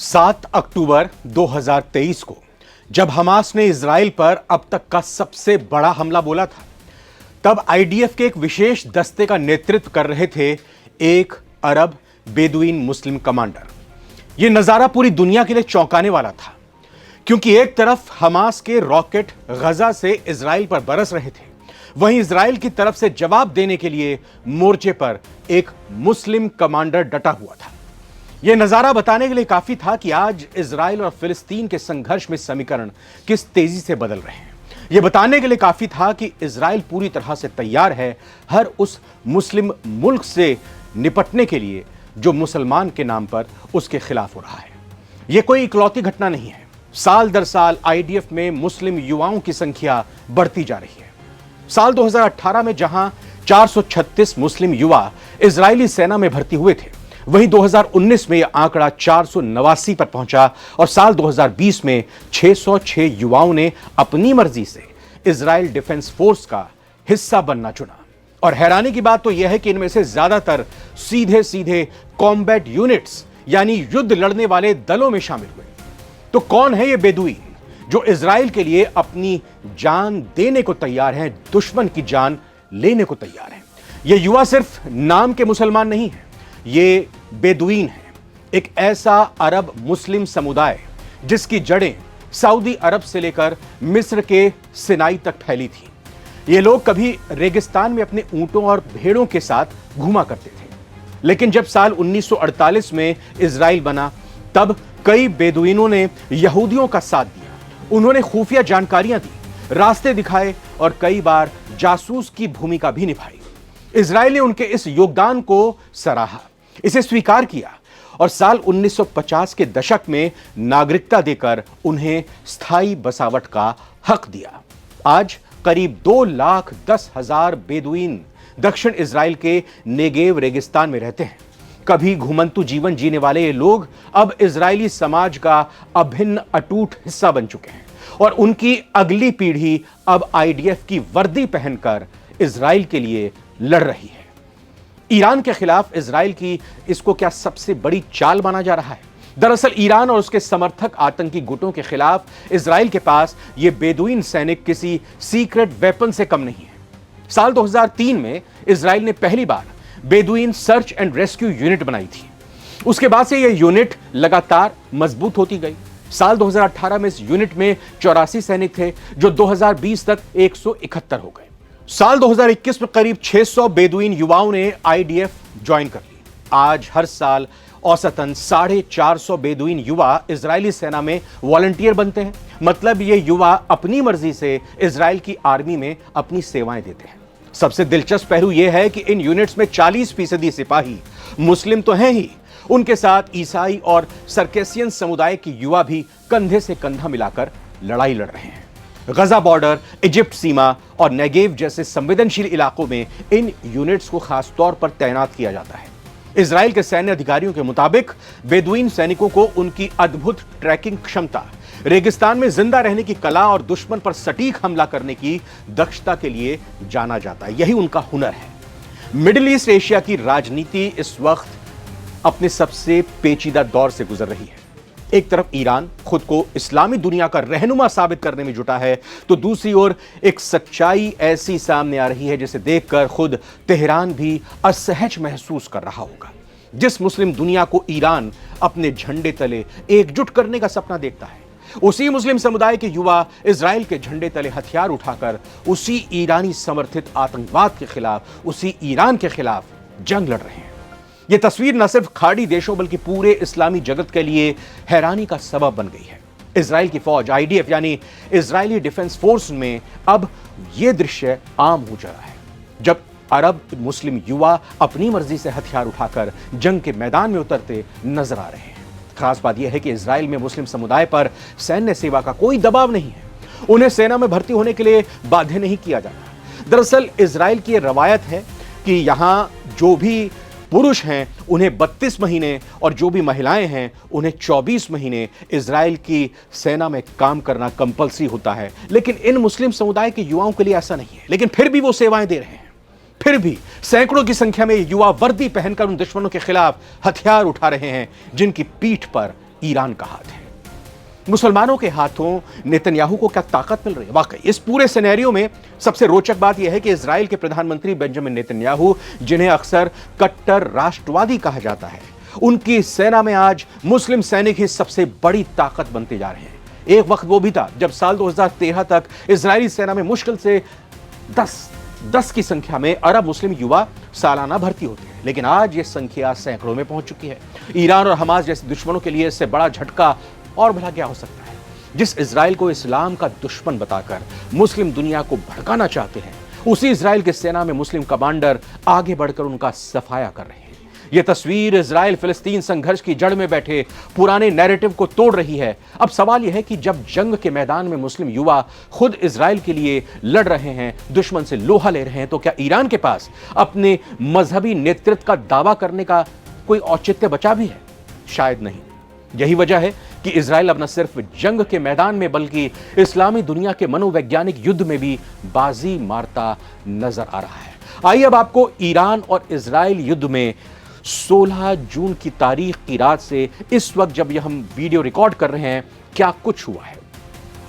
7 अक्टूबर 2023 को जब हमास ने इजराइल पर अब तक का सबसे बड़ा हमला बोला था, तब आईडीएफ के एक विशेष दस्ते का नेतृत्व कर रहे थे एक अरब बेदुइन मुस्लिम कमांडर। यह नजारा पूरी दुनिया के लिए चौंकाने वाला था, क्योंकि एक तरफ हमास के रॉकेट गजा से इजराइल पर बरस रहे थे, वहीं इजराइल की तरफ से जवाब देने के लिए मोर्चे पर एक मुस्लिम कमांडर डटा हुआ था। यह नजारा बताने के लिए काफी था कि आज इजराइल और फिलिस्तीन के संघर्ष में समीकरण किस तेजी से बदल रहे हैं। यह बताने के लिए काफी था कि इजराइल पूरी तरह से तैयार है हर उस मुस्लिम मुल्क से निपटने के लिए जो मुसलमान के नाम पर उसके खिलाफ हो रहा है। यह कोई इकलौती घटना नहीं है। साल दर साल आईडीएफ में मुस्लिम युवाओं की संख्या बढ़ती जा रही है। साल 2018 में जहां 436 मुस्लिम युवा इजरायली सेना में भर्ती हुए थे, वहीं 2019 में यह आंकड़ा 489 पर पहुंचा और साल 2020 में 606 युवाओं ने अपनी मर्जी से इजराइल डिफेंस फोर्स का हिस्सा बनना चुना। और हैरानी की बात तो यह है कि इनमें से ज्यादातर सीधे सीधे कॉम्बैट यूनिट्स यानी युद्ध लड़ने वाले दलों में शामिल हुए। तो कौन है ये बेदुइन जो इजराइल के लिए अपनी जान देने को तैयार हैं, दुश्मन की जान लेने को तैयार हैं? ये युवा सिर्फ नाम के मुसलमान नहीं हैं, ये बेदुइन है, एक ऐसा अरब मुस्लिम समुदाय जिसकी जड़ें सऊदी अरब से लेकर मिस्र के सिनाई तक फैली थी। ये लोग कभी रेगिस्तान में अपने ऊंटों और भेड़ों के साथ घूमा करते थे, लेकिन जब साल 1948 में इजराइल बना, तब कई बेदुइनों ने यहूदियों का साथ दिया। उन्होंने खुफिया जानकारियां दी, रास्ते दिखाए और कई बार जासूस की भूमिका भी निभाई। इजराइल ने उनके इस योगदान को सराहा, इसे स्वीकार किया और साल 1950 के दशक में नागरिकता देकर उन्हें स्थायी बसावट का हक दिया। आज करीब 2,10,000 बेदुइन दक्षिण इजराइल के नेगेव रेगिस्तान में रहते हैं। कभी घुमंतु जीवन जीने वाले ये लोग अब इजरायली समाज का अभिन्न अटूट हिस्सा बन चुके हैं और उनकी अगली पीढ़ी अब आईडीएफ की वर्दी पहनकर इजराइल के लिए लड़ रही है। ईरान के खिलाफ इजराइल की इसको क्या सबसे बड़ी चाल माना जा रहा है? दरअसल ईरान और उसके समर्थक आतंकी गुटों के खिलाफ इजराइल के पास ये बेदुइन सैनिक किसी सीक्रेट वेपन से कम नहीं है। साल 2003 में इजराइल ने पहली बार Bedouin search and rescue unit बनाई थी। उसके बाद से यह यूनिट लगातार मजबूत होती गई। साल 2018 में इस यूनिट में 84 सैनिक थे, जो 2020 तक 171 हो गए। साल 2021 में करीब 600 बेदुइन युवाओं ने आईडीएफ ज्वाइन कर ली। आज हर साल औसतन 450 बेदुइन युवा इजरायली सेना में वॉलंटियर बनते हैं। मतलब ये युवा अपनी मर्जी से इजराइल की आर्मी में अपनी सेवाएं देते हैं। सबसे दिलचस्प पहलू यह है कि इन यूनिट्स में 40% सिपाही मुस्लिम तो हैं ही, उनके साथ ईसाई और सर्केसियन समुदाय के युवा भी कंधे से कंधा मिलाकर लड़ाई लड़ रहे हैं। गजा बॉर्डर, इजिप्ट सीमा और नेगेव जैसे संवेदनशील इलाकों में इन यूनिट्स को खास तौर पर तैनात किया जाता है। इजराइल के सैन्य अधिकारियों के मुताबिक बेदुइन सैनिकों को उनकी अद्भुत ट्रैकिंग क्षमता, रेगिस्तान में जिंदा रहने की कला और दुश्मन पर सटीक हमला करने की दक्षता के लिए जाना जाता है। यही उनका हुनर है। मिडिल ईस्ट एशिया की राजनीति इस वक्त अपने सबसे पेचीदा दौर से गुजर रही है। एक तरफ ईरान खुद को इस्लामी दुनिया का रहनुमा साबित करने में जुटा है, तो दूसरी ओर एक सच्चाई ऐसी सामने आ रही है जिसे देखकर खुद तेहरान भी असहज महसूस कर रहा होगा। जिस मुस्लिम दुनिया को ईरान अपने झंडे तले एकजुट करने का सपना देखता है, उसी मुस्लिम समुदाय के युवा इजराइल के झंडे तले हथियार उठाकर उसी ईरानी समर्थित आतंकवाद के खिलाफ, उसी ईरान के खिलाफ जंग लड़ रहे हैं। यह तस्वीर न सिर्फ खाड़ी देशों बल्कि पूरे इस्लामी जगत के लिए हैरानी का सबब बन गई है। इजराइल की फौज आईडीएफ यानी इजरायली डिफेंस फोर्स में अब यह दृश्य आम हो जा रहा है, जब अरब मुस्लिम युवा अपनी मर्जी से हथियार उठाकर जंग के मैदान में उतरते नजर आ रहे हैं। खास बात यह है कि इजराइल में मुस्लिम समुदाय पर सैन्य सेवा का कोई दबाव नहीं है। उन्हें सेना में भर्ती होने के लिए बाध्य नहीं किया जाता। दरअसल इजराइल की रवायत है कि यहां जो भी पुरुष हैं उन्हें 32 महीने और जो भी महिलाएं हैं उन्हें 24 महीने इजराइल की सेना में काम करना कंपल्सरी होता है। लेकिन इन मुस्लिम समुदाय के युवाओं के लिए ऐसा नहीं है, लेकिन फिर भी वो सेवाएं दे रहे हैं। फिर भी सैकड़ों की संख्या में युवा वर्दी पहनकर उन दुश्मनों के खिलाफ हथियार उठा रहे हैं जिनकी पीठ पर ईरान का हाथ है। मुसलमानों के हाथों नेतन्याहू को क्या ताकत मिल रही है? वाकई इस पूरे सिनेरियो में सबसे रोचक बात यह है कि इजराइल के प्रधानमंत्री बेंजामिन नेतन्याहू, जिन्हें अक्सर कट्टर राष्ट्रवादी कहा जाता है, उनकी सेना में आज मुस्लिम सैनिक ही सबसे बड़ी ताकत बनते जा रहे हैं। एक वक्त वो भी था जब साल 2013 तक इजरायली सेना में मुश्किल से 10 की संख्या में अरब मुस्लिम युवा सालाना भर्ती होते हैं, लेकिन आज ये संख्या सैकड़ों में पहुंच चुकी है। ईरान और हमास जैसे दुश्मनों के लिए इससे बड़ा झटका और भला क्या हो सकता है? जिस इजराइल को इस्लाम का दुश्मन बताकर मुस्लिम दुनिया को भड़काना चाहते हैं, उसी इजराइल की सेना में मुस्लिम कमांडर आगे बढ़कर उनका सफाया कर रहे हैं। यह तस्वीर इजराइल फिलिस्तीन संघर्ष की जड़ में बैठे पुराने नैरेटिव को तोड़ रही है। अब सवाल यह है कि जब जंग के मैदान में मुस्लिम युवा खुद इजराइल के लिए लड़ रहे हैं, दुश्मन से लोहा ले रहे हैं, तो क्या ईरान के पास अपने मजहबी नेतृत्व का दावा करने का कोई औचित्य बचा भी है? शायद नहीं। यही वजह है कि इजराइल अब न सिर्फ जंग के मैदान में बल्कि इस्लामी दुनिया के मनोवैज्ञानिक युद्ध में भी बाजी मारता नजर आ रहा है। आइए अब आपको ईरान और इजराइल युद्ध में 16 जून की तारीख की रात से इस वक्त जब हम वीडियो रिकॉर्ड कर रहे हैं क्या कुछ हुआ है।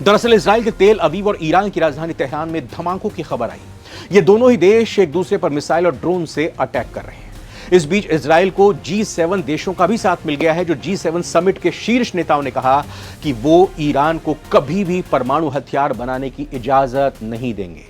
दरअसल इजराइल के तेल अवीव और ईरान की राजधानी तेहरान में धमाकों की खबर आई। ये दोनों ही देश एक दूसरे पर मिसाइल और ड्रोन से अटैक कर रहे हैं। इस बीच इजराइल को G7 देशों का भी साथ मिल गया है, जो G7 समिट के शीर्ष नेताओं ने कहा कि वो ईरान को कभी भी परमाणु हथियार बनाने की इजाजत नहीं देंगे।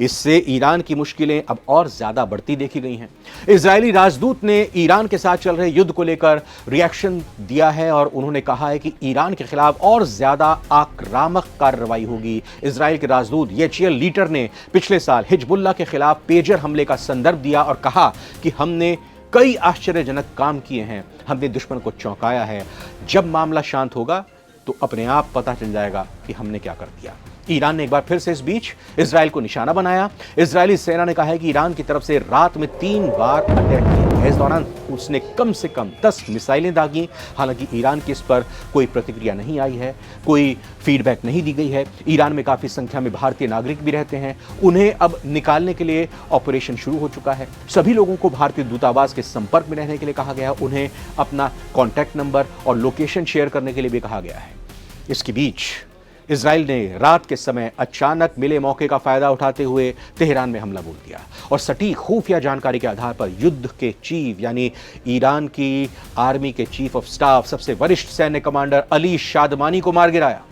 इससे ईरान की मुश्किलें अब और ज्यादा बढ़ती देखी गई हैं। इजरायली राजदूत ने ईरान के साथ चल रहे युद्ध को लेकर रिएक्शन दिया है और उन्होंने कहा है कि ईरान के खिलाफ और ज्यादा आक्रामक कार्रवाई होगी। इजराइल के राजदूत येचियल लीटर ने पिछले साल हिजबुल्लाह के खिलाफ पेजर हमले का संदर्भ दिया और कहा कि हमने कई आश्चर्यजनक काम किए हैं, हमने दुश्मन को चौंकाया है। जब मामला शांत होगा तो अपने आप पता चल जाएगा कि हमने क्या कर दिया। ईरान ने एक बार फिर से इस बीच इजराइल को निशाना बनाया। इजरायली सेना ने कहा है कि ईरान की तरफ से रात में 3 बार अटैक किया। इस दौरान उसने कम से कम 10 मिसाइलें दागी। हालांकि ईरान की इस पर कोई प्रतिक्रिया नहीं आई है, कोई फीडबैक नहीं दी गई है। ईरान में काफी संख्या में भारतीय नागरिक भी रहते हैं, उन्हें अब निकालने के लिए ऑपरेशन शुरू हो चुका है। सभी लोगों को भारतीय दूतावास के संपर्क में रहने के लिए कहा गया है। उन्हें अपना कॉन्टैक्ट नंबर और लोकेशन शेयर करने के लिए भी कहा गया है। इसके बीच इजराइल ने रात के समय अचानक मिले मौके का फायदा उठाते हुए तेहरान में हमला बोल दिया और सटीक खुफिया जानकारी के आधार पर युद्ध के चीफ यानी ईरान की आर्मी के चीफ ऑफ स्टाफ, सबसे वरिष्ठ सैन्य कमांडर अली शादमानी को मार गिराया।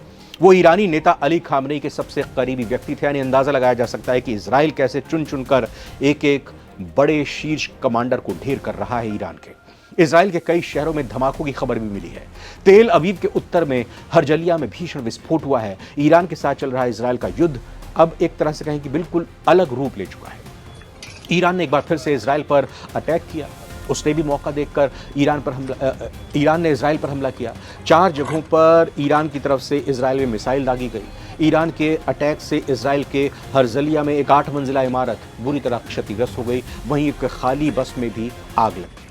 वो ईरानी नेता अली खामनेई के सबसे करीबी व्यक्ति थे। यानी अंदाजा लगाया जा सकता है कि इजराइल कैसे चुन चुनकर एक एक बड़े शीर्ष कमांडर को ढेर कर रहा है ईरान के। इजराइल के कई शहरों में धमाकों की खबर भी मिली है। तेल अवीव के उत्तर में हरजलिया में भीषण विस्फोट हुआ है। ईरान के साथ चल रहा इजराइल का युद्ध अब एक तरह से कहें कि बिल्कुल अलग रूप ले चुका है। ईरान ने एक बार फिर से इजराइल पर अटैक किया। उसने भी मौका देखकर ईरान ने इजराइल पर हमला किया। 4 जगहों पर ईरान की तरफ से इजराइल में मिसाइल दागी गई। ईरान के अटैक से इजराइल के हरजलिया में एक 8 मंजिला इमारत बुरी तरह क्षतिग्रस्त हो गई। वहीं एक खाली बस में भी आग लगी।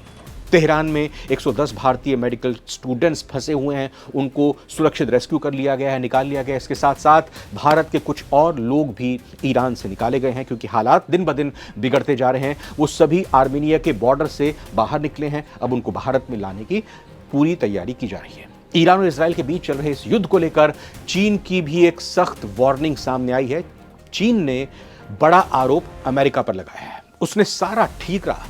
तेहरान में 110 भारतीय मेडिकल स्टूडेंट्स फंसे हुए हैं, उनको सुरक्षित रेस्क्यू कर लिया गया है, निकाल लिया गया है। इसके साथ साथ भारत के कुछ और लोग भी ईरान से निकाले गए हैं, क्योंकि हालात दिन ब दिन बिगड़ते जा रहे हैं। वो सभी आर्मीनिया के बॉर्डर से बाहर निकले हैं, अब उनको भारत में लाने की पूरी तैयारी की जा रही है। ईरान और इजराइल के बीच चल रहे इस युद्ध को लेकर चीन की भी एक सख्त वार्निंग सामने आई है। चीन ने बड़ा आरोप अमेरिका पर लगाया है। उसने सारा ठीकरा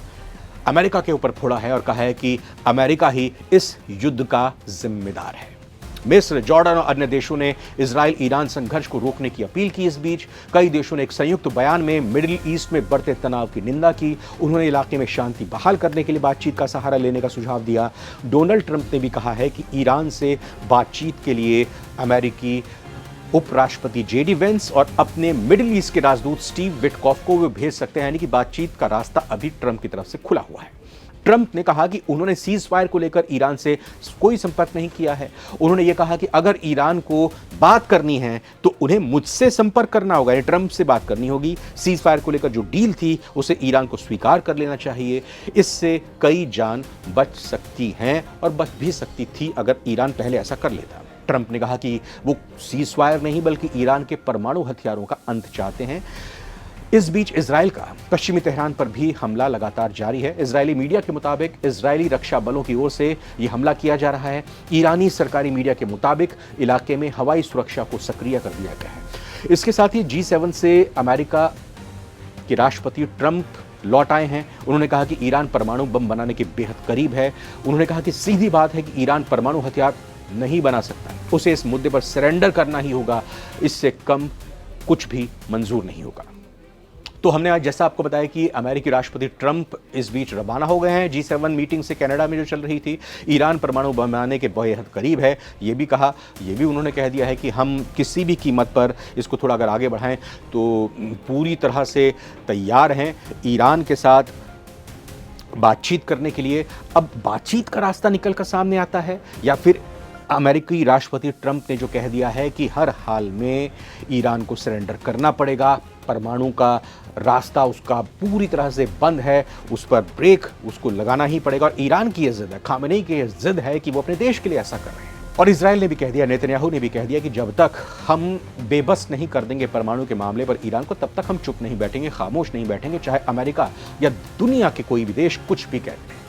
अमेरिका के ऊपर फोड़ा है और कहा है कि अमेरिका ही इस युद्ध का जिम्मेदार है। मिस्र, जॉर्डन और अन्य देशों ने इजराइल ईरान संघर्ष को रोकने की अपील की। इस बीच कई देशों ने एक संयुक्त बयान में मिडिल ईस्ट में बढ़ते तनाव की निंदा की। उन्होंने इलाके में शांति बहाल करने के लिए बातचीत का सहारा लेने का सुझाव दिया। डोनाल्ड ट्रंप ने भी कहा है कि ईरान से बातचीत के लिए अमेरिकी उपराष्ट्रपति जेडी वेंस और अपने मिडिल ईस्ट के राजदूत स्टीव विटकॉफ को वे भेज सकते हैं। यानी कि बातचीत का रास्ता अभी ट्रंप की तरफ से खुला हुआ है। ट्रंप ने कहा कि उन्होंने सीज फायर को लेकर ईरान से कोई संपर्क नहीं किया है। उन्होंने ये कहा कि अगर ईरान को बात करनी है तो उन्हें मुझसे संपर्क करना होगा, यानी ट्रंप से बात करनी होगी। सीज फायर को लेकर जो डील थी उसे ईरान को स्वीकार कर लेना चाहिए। इससे कई जान बच सकती हैं और बच भी सकती थी अगर ईरान पहले ऐसा कर लेता। ट्रंप ने कहा कि वो सीज फायर नहीं बल्कि ईरान के परमाणु हथियारों का अंत चाहते हैं। इस बीच इजराइल का पश्चिमी तेहरान पर भी हमला लगातार जारी है। इजरायली मीडिया के मुताबिक इजरायली रक्षा बलों की ओर से यह हमला किया जा रहा है। ईरानी सरकारी मीडिया के मुताबिक इलाके में हवाई सुरक्षा को सक्रिय कर दिया गया है। इसके साथ ही G7 से अमेरिका के राष्ट्रपति ट्रंप लौट आए हैं। उन्होंने कहा कि ईरान परमाणु बम बनाने के बेहद करीब है। उन्होंने कहा कि सीधी बात है कि ईरान परमाणु हथियार नहीं बना सकता, उसे इस मुद्दे पर सरेंडर करना ही होगा, इससे कम कुछ भी मंजूर नहीं होगा। तो हमने आज जैसा आपको बताया कि अमेरिकी राष्ट्रपति ट्रंप इस बीच रवाना हो गए हैं G7 मीटिंग से कनाडा में जो चल रही थी। ईरान परमाणु बम बनाने के बेहद करीब है, ये भी कहा। ये भी उन्होंने कह दिया है कि हम किसी भी कीमत पर इसको थोड़ा अगर आगे बढ़ाएं तो पूरी तरह से तैयार हैं ईरान के साथ बातचीत करने के लिए। अब बातचीत का रास्ता निकल कर सामने आता है या फिर अमेरिकी राष्ट्रपति ट्रंप ने जो कह दिया है कि हर हाल में ईरान को सरेंडर करना पड़ेगा, परमाणु का रास्ता उसका पूरी तरह से बंद है, उस पर ब्रेक उसको लगाना ही पड़ेगा। और ईरान की यह जिद है, खामेनेई की यह जिद है कि वो अपने देश के लिए ऐसा कर रहे हैं। और इजराइल ने भी कह दिया, नेतन्याहू ने भी कह दिया कि जब तक हम बेबस नहीं कर देंगे परमाणु के मामले पर ईरान को, तब तक हम चुप नहीं बैठेंगे, खामोश नहीं बैठेंगे, चाहे अमेरिका या दुनिया के कोई भी देश कुछ भी कहते हैं।